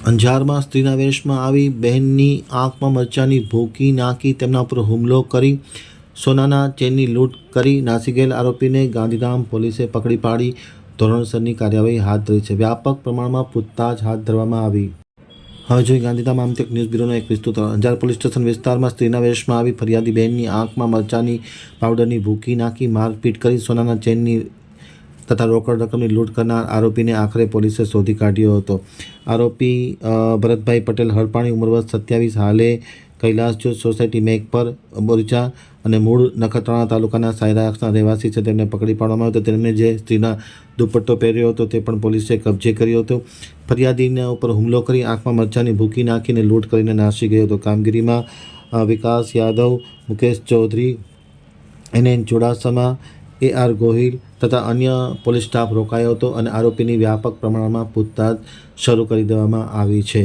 અંજારમાં સ્ત્રીના વેશમાં આવી બહેનની આંખમાં મરચાંની ભૂકી નાખી તેમના ઉપર હુમલો કરી સોનાના ચેનની લૂંટ કરી નાસી ગયેલ આરોપીને ગાંધીધામ પોલીસે પકડી પાડી ધોરણસરની કાર્યવાહી હાથ ધરી છે. વ્યાપક પ્રમાણમાં પૂછતાછ હાથ ધરવામાં આવી. હવે જોઈએ ગાંધીધામ આમતેક ન્યૂઝ બ્યુરોનો એક વિસ્તૃત. અંજાર પોલીસ સ્ટેશન વિસ્તારમાં સ્ત્રીના વેશમાં આવી ફરિયાદી બહેનની આંખમાં મરચાંની પાવડરની ભૂકી નાખી મારપીટ કરી સોનાના ચેનની તથા રોકડ રકમની લૂંટ કરનાર આરોપીને આખરે પોલીસે શોધી કાઢ્યો હતો. આરોપી ભરતભાઈ પટેલ હરપાણી, ઉંમર વર્ષ 27, હાલે કૈલાસ જ્યોત સોસાયટી મેઘપર બોરીચા અને મૂળ નખત્રાણા તાલુકાના સાયરાક્ષના રહેવાસી છે. તેમને પકડી પાડવામાં આવ્યો હતો. તેમને જે સ્ત્રીના દુપટ્ટો પહેર્યો હતો તે પણ પોલીસે કબજે કર્યો હતો. ફરિયાદીના ઉપર હુમલો કરી આંખમાં મરચાંની ભૂકી નાખીને લૂંટ કરીને નાસી ગયો હતો. કામગીરીમાં વિકાસ યાદવ, મુકેશ ચૌધરી, NN ચુડાસમા, AR ગોહિલ તથા અન્ય પોલીસ સ્ટાફ રોકાયો હતો અને આરોપીની વ્યાપક પ્રમાણમાં પૂછતાછ શરૂ કરી દેવામાં આવી છે.